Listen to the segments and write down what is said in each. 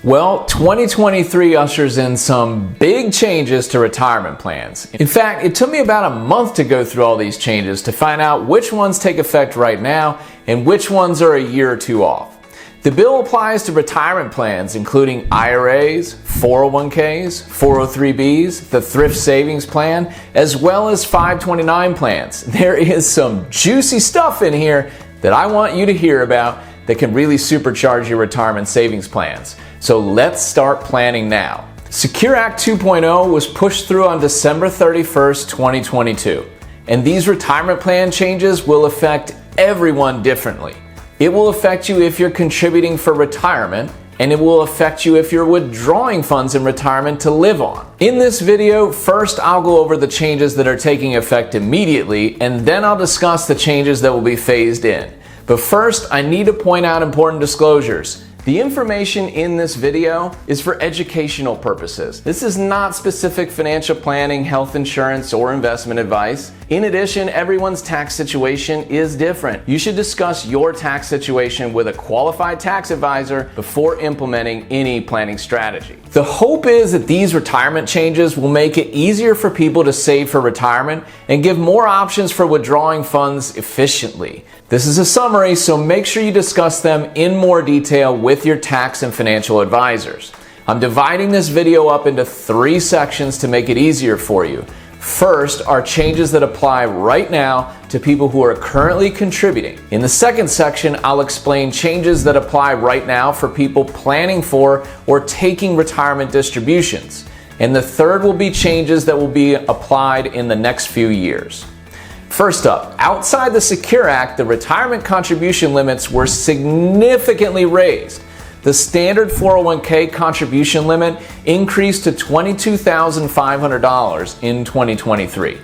Well, 2023 ushers in some big changes to retirement plans. In fact, it took me about a month to go through all these changes to find out which ones take effect right now and which ones are a year or two off. The bill applies to retirement plans including IRAs, 401ks, 403bs, the thrift savings plan, as well as 529 plans. There is some juicy stuff in here that I want you to hear about that can really supercharge your retirement savings plans. So let's start planning now. Secure Act 2.0 was pushed through on December 31st, 2022. And these retirement plan changes will affect everyone differently. It will affect you if you're contributing for retirement, and it will affect you if you're withdrawing funds in retirement to live on. In this video, first I'll go over the changes that are taking effect immediately, and then I'll discuss the changes that will be phased in. But first, I need to point out important disclosures. The information in this video is for educational purposes. This is not specific financial planning, health insurance, or investment advice. In addition, everyone's tax situation is different. You should discuss your tax situation with a qualified tax advisor before implementing any planning strategy. The hope is that these retirement changes will make it easier for people to save for retirement and give more options for withdrawing funds efficiently. This is a summary, so make sure you discuss them in more detail with your tax and financial advisors. I'm dividing this video up into 3 sections to make it easier for you. First are changes that apply right now to people who are currently contributing. In the second section, I'll explain changes that apply right now for people planning for or taking retirement distributions. And the third will be changes that will be applied in the next few years. First up, outside the Secure Act, the retirement contribution limits were significantly raised. The standard 401k contribution limit increased to $22,500 in 2023.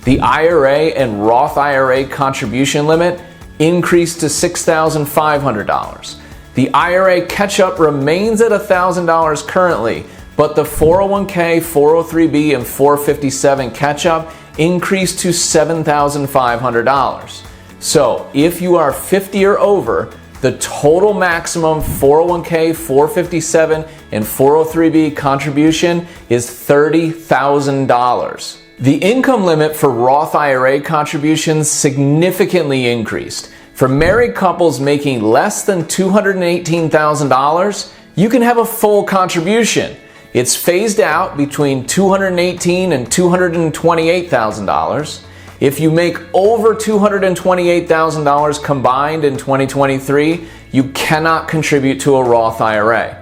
The IRA and Roth IRA contribution limit increased to $6,500. The IRA catch-up remains at $1,000 currently, but the 401k, 403b, and 457 catch-up increased to $7,500. So if you are 50 or over, the total maximum 401k, 457, and 403b contribution is $30,000. The income limit for Roth IRA contributions significantly increased. For married couples making less than $218,000, you can have a full contribution. It's phased out between $218,000 and $228,000. If you make over $228,000 combined in 2023, you cannot contribute to a Roth IRA.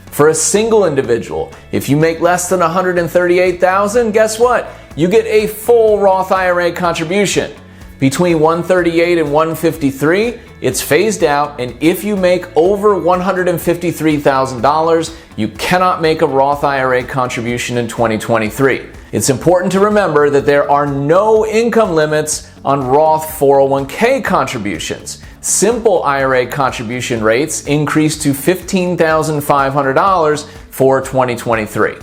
For a single individual, if you make less than $138,000, guess what? You get a full Roth IRA contribution. Between $138,000 and $153,000, it's phased out, and if you make over $153,000, you cannot make a Roth IRA contribution in 2023. It's important to remember that there are no income limits on Roth 401k contributions. Simple IRA contribution rates increased to $15,500 for 2023.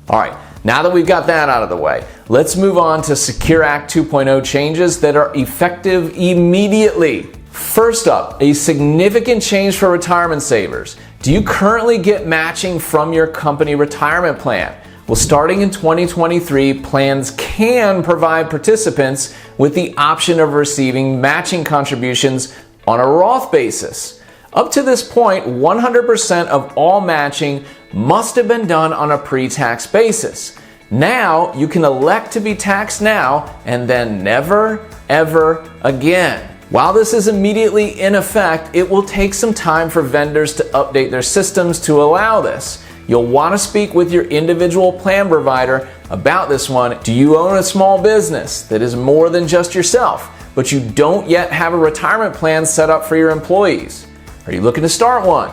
All right. Now that we've got that out of the way, let's move on to Secure Act 2.0 changes that are effective immediately. First up, a significant change for retirement savers. Do you currently get matching from your company retirement plan? Well, starting in 2023, plans can provide participants with the option of receiving matching contributions on a Roth basis. Up to this point, 100% of all matching must have been done on a pre-tax basis. Now, you can elect to be taxed now and then never, ever again. While this is immediately in effect, it will take some time for vendors to update their systems to allow this. You'll want to speak with your individual plan provider about this one. Do you own a small business that is more than just yourself, but you don't yet have a retirement plan set up for your employees? Are you looking to start one?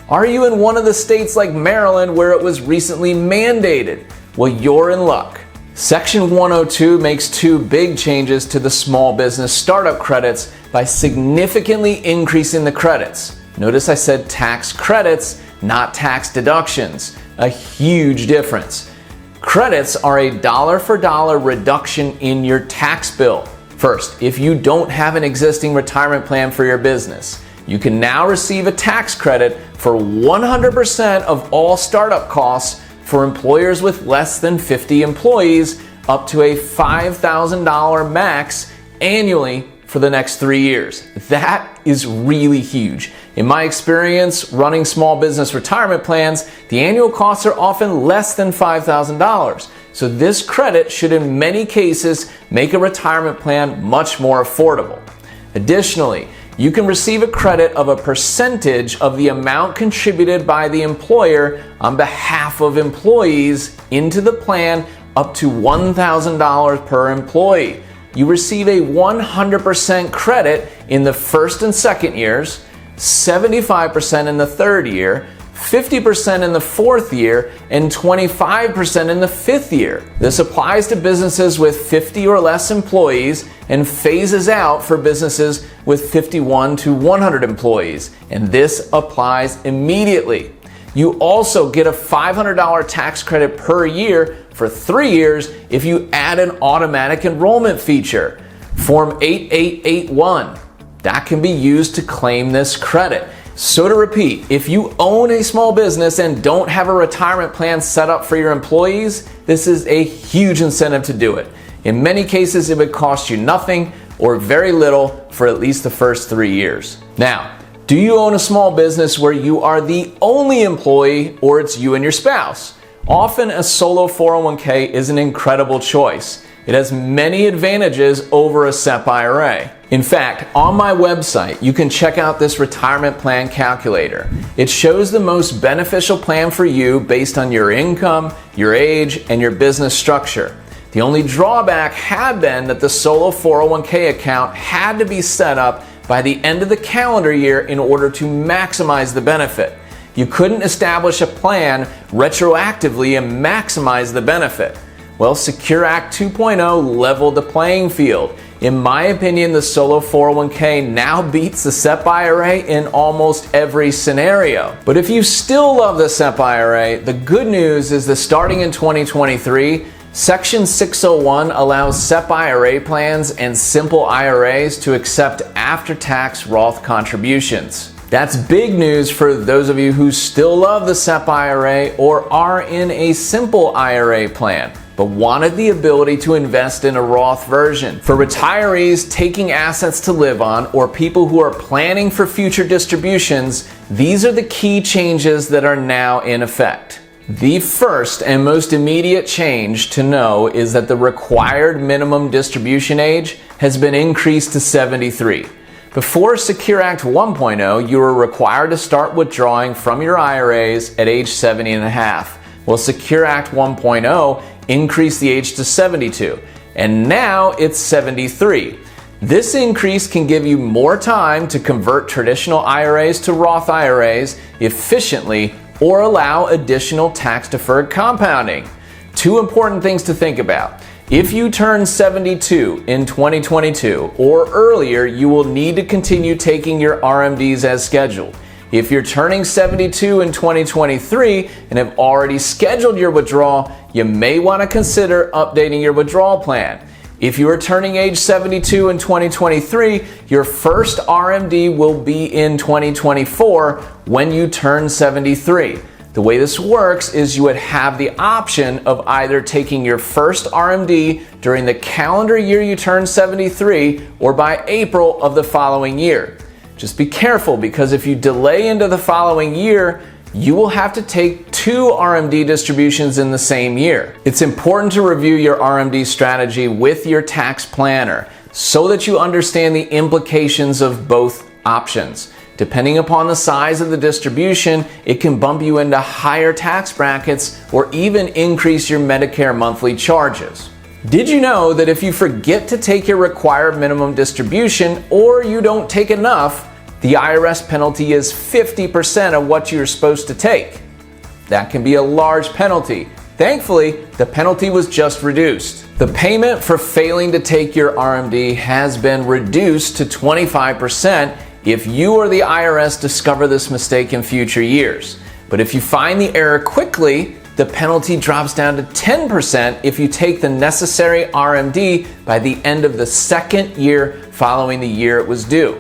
Are you in one of the states like Maryland where it was recently mandated? Well, you're in luck. Section 102 makes 2 big changes to the small business startup credits by significantly increasing the credits. Notice I said tax credits, not tax deductions. A huge difference. Credits are a dollar-for-dollar reduction in your tax bill. First, if you don't have an existing retirement plan for your business, you can now receive a tax credit for 100% of all startup costs for employers with less than 50 employees, up to a $5,000 max annually for the next 3 years. That is really huge. In my experience running small business retirement plans, the annual costs are often less than $5,000. So this credit should in many cases make a retirement plan much more affordable. Additionally, you can receive a credit of a percentage of the amount contributed by the employer on behalf of employees into the plan, up to $1,000 per employee. You receive a 100% credit in the first and second years, 75% in the third year, 50% in the fourth year, and 25% in the fifth year. This applies to businesses with 50 or less employees and phases out for businesses with 51 to 100 employees. And this applies immediately. You also get a $500 tax credit per year for 3 years if you add an automatic enrollment feature, Form 8881. That can be used to claim this credit. So to repeat, if you own a small business and don't have a retirement plan set up for your employees, this is a huge incentive to do it. In many cases, it would cost you nothing or very little for at least the first 3 years. Now, do you own a small business where you are the only employee, or it's you and your spouse? Often a solo 401k is an incredible choice. It has many advantages over a SEP IRA. In fact, on my website, you can check out this retirement plan calculator. It shows the most beneficial plan for you based on your income, your age, and your business structure. The only drawback had been that the solo 401k account had to be set up by the end of the calendar year in order to maximize the benefit. You couldn't establish a plan retroactively and maximize the benefit. Well, Secure Act 2.0 leveled the playing field. In my opinion, the solo 401k now beats the SEP IRA in almost every scenario. But if you still love the SEP IRA, the good news is that starting in 2023, Section 601 allows SEP IRA plans and simple IRAs to accept after-tax Roth contributions. That's big news for those of you who still love the SEP IRA or are in a simple IRA plan, but wanted the ability to invest in a Roth version. For retirees taking assets to live on or people who are planning for future distributions, these are the key changes that are now in effect. The first and most immediate change to know is that the required minimum distribution age has been increased to 73. Before Secure Act 1.0, you were required to start withdrawing from your IRAs at age 70 and a half. Well, Secure Act 1.0 increased the age to 72, and now it's 73. This increase can give you more time to convert traditional IRAs to Roth IRAs efficiently or allow additional tax-deferred compounding. Two important things to think about. If you turn 72 in 2022 or earlier, you will need to continue taking your RMDs as scheduled. If you're turning 72 in 2023 and have already scheduled your withdrawal, you may want to consider updating your withdrawal plan. If you are turning age 72 in 2023, your first RMD will be in 2024 when you turn 73. The way this works is you would have the option of either taking your first RMD during the calendar year you turn 73 or by April of the following year. Just be careful, because if you delay into the following year, you will have to take 2 RMD distributions in the same year. It's important to review your RMD strategy with your tax planner so that you understand the implications of both options. Depending upon the size of the distribution, it can bump you into higher tax brackets or even increase your Medicare monthly charges. Did you know that if you forget to take your required minimum distribution or you don't take enough, the IRS penalty is 50% of what you're supposed to take? That can be a large penalty. Thankfully, the penalty was just reduced. The payment for failing to take your RMD has been reduced to 25% if you or the IRS discover this mistake in future years. But if you find the error quickly, the penalty drops down to 10% if you take the necessary RMD by the end of the second year following the year it was due.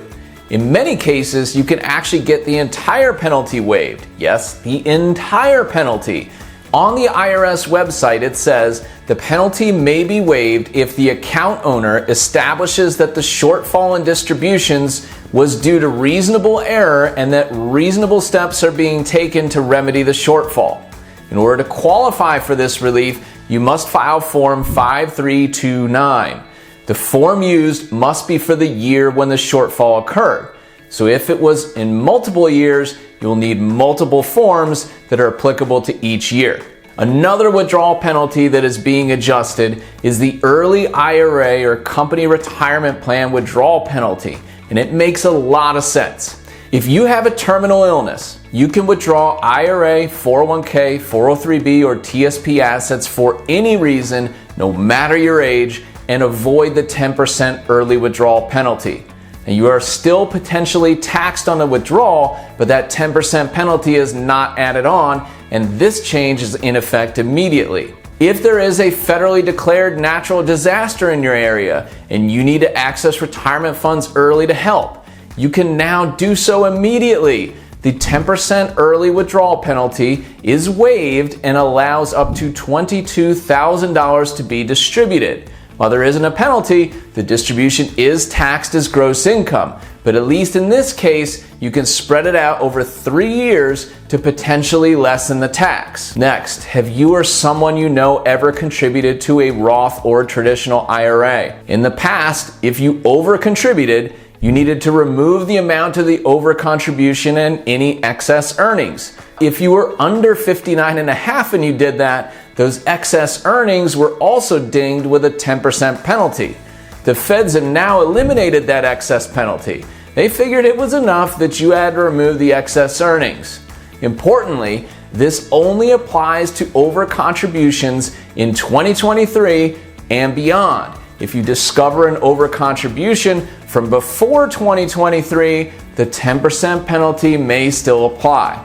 In many cases, you can actually get the entire penalty waived. Yes, the entire penalty. On the IRS website, it says the penalty may be waived if the account owner establishes that the shortfall in distributions was due to reasonable error and that reasonable steps are being taken to remedy the shortfall. In order to qualify for this relief, you must file Form 5329. The form used must be for the year when the shortfall occurred. So if it was in multiple years, you'll need multiple forms that are applicable to each year. Another withdrawal penalty that is being adjusted is the early IRA or company retirement plan withdrawal penalty, and it makes a lot of sense. If you have a terminal illness, you can withdraw IRA, 401k, 403b, or TSP assets for any reason, no matter your age, and avoid the 10% early withdrawal penalty. And you are still potentially taxed on the withdrawal, but that 10% penalty is not added on, and this change is in effect immediately. If there is a federally declared natural disaster in your area and you need to access retirement funds early to help, you can now do so immediately. The 10% early withdrawal penalty is waived and allows up to $22,000 to be distributed. While there isn't a penalty, the distribution is taxed as gross income, but at least in this case, you can spread it out over 3 years to potentially lessen the tax. Next, have you or someone you know ever contributed to a Roth or traditional IRA? In the past, if you over-contributed, you needed to remove the amount of the over-contribution and any excess earnings. If you were under 59.5 and you did that, those excess earnings were also dinged with a 10% penalty. The feds have now eliminated that excess penalty. They figured it was enough that you had to remove the excess earnings. Importantly, this only applies to over-contributions in 2023 and beyond. If you discover an over-contribution from before 2023, the 10% penalty may still apply.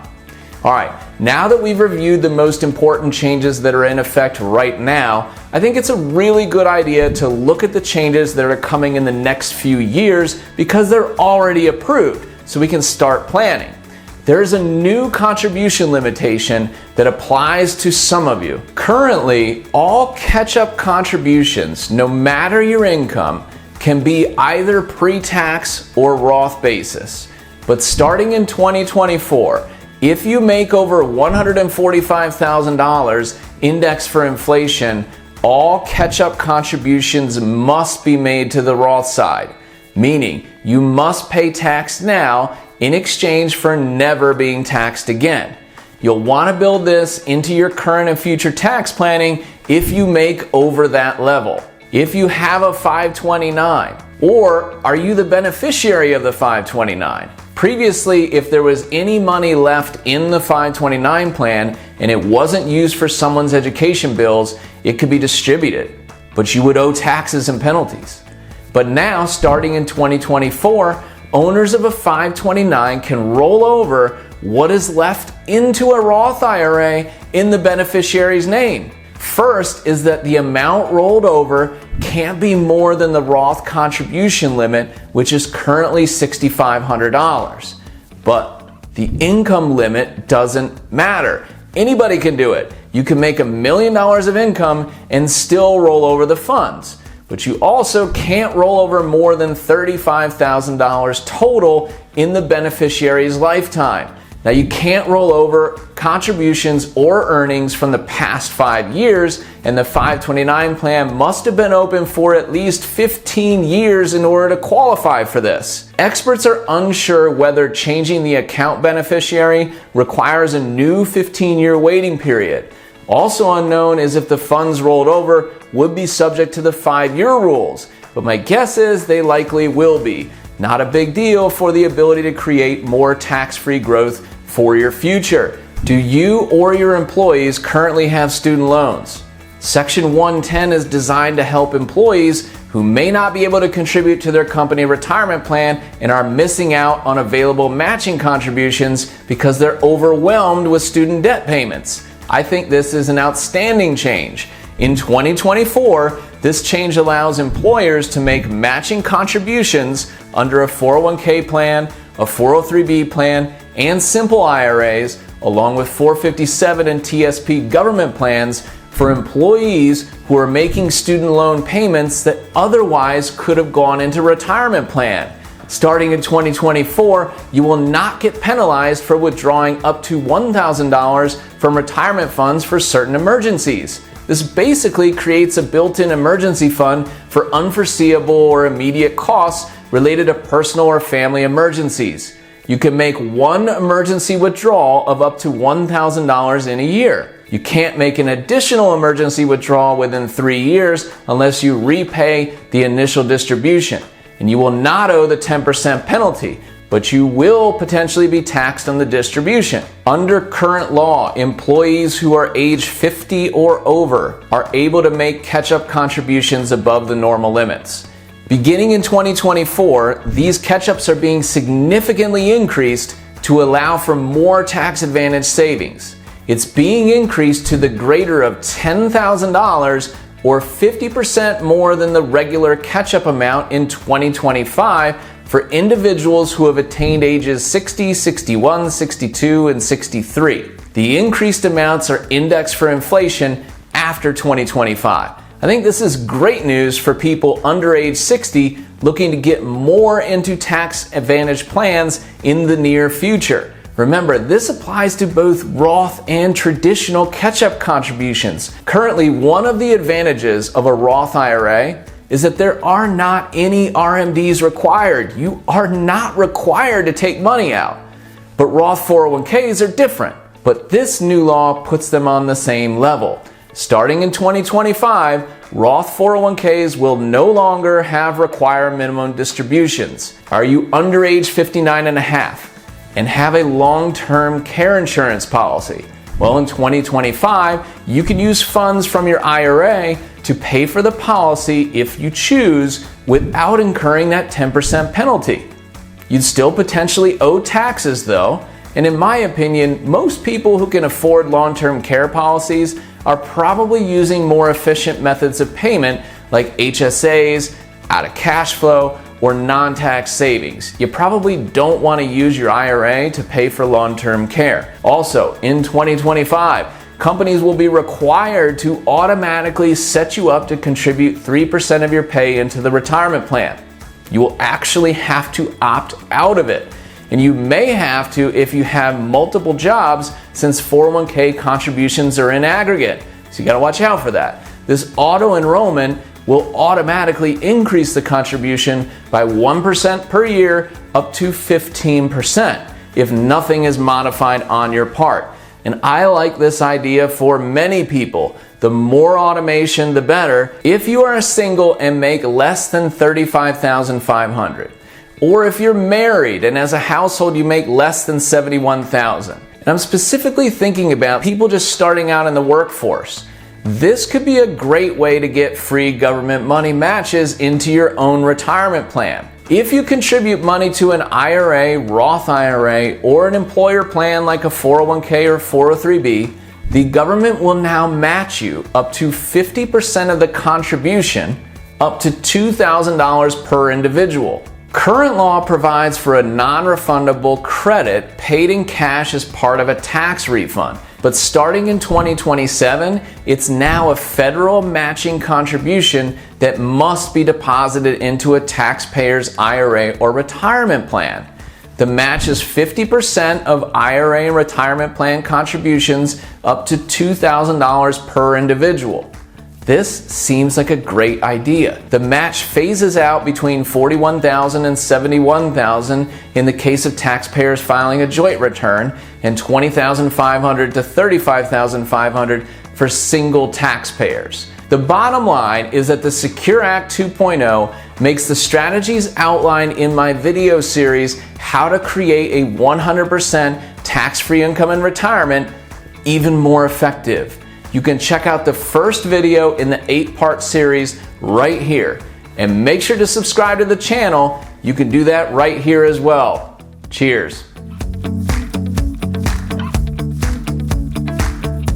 All right, now that we've reviewed the most important changes that are in effect right now, I think it's a really good idea to look at the changes that are coming in the next few years because they're already approved, so we can start planning. There's a new contribution limitation that applies to some of you. Currently, all catch-up contributions, no matter your income, can be either pre-tax or Roth basis. But starting in 2024, if you make over $145,000 indexed for inflation, all catch-up contributions must be made to the Roth side, meaning you must pay tax now in exchange for never being taxed again. You'll want to build this into your current and future tax planning if you make over that level. If you have a 529, or are you the beneficiary of the 529? Previously, if there was any money left in the 529 plan and it wasn't used for someone's education bills, it could be distributed, but you would owe taxes and penalties. But now, starting in 2024, owners of a 529 can roll over what is left into a Roth IRA in the beneficiary's name. First is that the amount rolled over can't be more than the Roth contribution limit, which is currently $6,500. But the income limit doesn't matter. Anybody can do it. You can make $1 million of income and still roll over the funds. But you also can't roll over more than $35,000 total in the beneficiary's lifetime. Now, you can't roll over contributions or earnings from the past 5 years, and the 529 plan must have been open for at least 15 years in order to qualify for this. Experts are unsure whether changing the account beneficiary requires a new 15-year waiting period. Also unknown is if the funds rolled over would be subject to the 5-year rules, but my guess is they likely will be. Not a big deal for the ability to create more tax-free growth for your future. Do you or your employees currently have student loans? Section 110 is designed to help employees who may not be able to contribute to their company retirement plan and are missing out on available matching contributions because they're overwhelmed with student debt payments. I think this is an outstanding change. In 2024, this change allows employers to make matching contributions under a 401k plan, a 403b plan, and simple IRAs, along with 457 and TSP government plans for employees who are making student loan payments that otherwise could have gone into retirement plan. Starting in 2024, you will not get penalized for withdrawing up to $1,000 from retirement funds for certain emergencies. This basically creates a built-in emergency fund for unforeseeable or immediate costs related to personal or family emergencies. You can make one emergency withdrawal of up to $1,000 in a year. You can't make an additional emergency withdrawal within 3 years unless you repay the initial distribution. And you will not owe the 10% penalty, but you will potentially be taxed on the distribution. Under current law, employees who are age 50 or over are able to make catch-up contributions above the normal limits. Beginning in 2024, these catch-ups are being significantly increased to allow for more tax-advantaged savings. It's being increased to the greater of $10,000 or 50% more than the regular catch-up amount in 2025 for individuals who have attained ages 60, 61, 62, and 63. The increased amounts are indexed for inflation after 2025. I think this is great news for people under age 60 looking to get more into tax advantage plans in the near future. Remember, this applies to both Roth and traditional catch-up contributions. Currently, one of the advantages of a Roth IRA is that there are not any RMDs required. You are not required to take money out. But Roth 401ks are different. But this new law puts them on the same level. Starting in 2025, Roth 401ks will no longer have required minimum distributions. Are you under age 59 and a half and have a long-term care insurance policy? Well, in 2025, you can use funds from your IRA to pay for the policy if you choose without incurring that 10% penalty. You'd still potentially owe taxes though, and in my opinion, most people who can afford long-term care policies are probably using more efficient methods of payment like HSAs, out of cash flow, or non-tax savings. You probably don't want to use your IRA to pay for long-term care. Also, in 2025, companies will be required to automatically set you up to contribute 3% of your pay into the retirement plan. You will actually have to opt out of it. And you may have to if you have multiple jobs, since 401k contributions are in aggregate. So you got to watch out for that. This auto enrollment will automatically increase the contribution by 1% per year up to 15% if nothing is modified on your part. And I like this idea for many people. The more automation, the better. If you are single and make less than $35,500, or if you're married and as a household you make less than $71,000. And I'm specifically thinking about people just starting out in the workforce. This could be a great way to get free government money matches into your own retirement plan. If you contribute money to an IRA, Roth IRA, or an employer plan like a 401k or 403b, the government will now match you up to 50% of the contribution, up to $2,000 per individual. Current law provides for a non-refundable credit paid in cash as part of a tax refund. But starting in 2027, it's now a federal matching contribution that must be deposited into a taxpayer's IRA or retirement plan. The match is 50% of IRA and retirement plan contributions up to $2,000 per individual. This seems like a great idea. The match phases out between $41,000 and $71,000 in the case of taxpayers filing a joint return, and $20,500 to $35,500 for single taxpayers. The bottom line is that the Secure Act 2.0 makes the strategies outlined in my video series, How to Create a 100% Tax-Free Income in Retirement, even more effective. You can check out the first video in the 8-part series right here. And make sure to subscribe to the channel. You can do that right here as well. Cheers.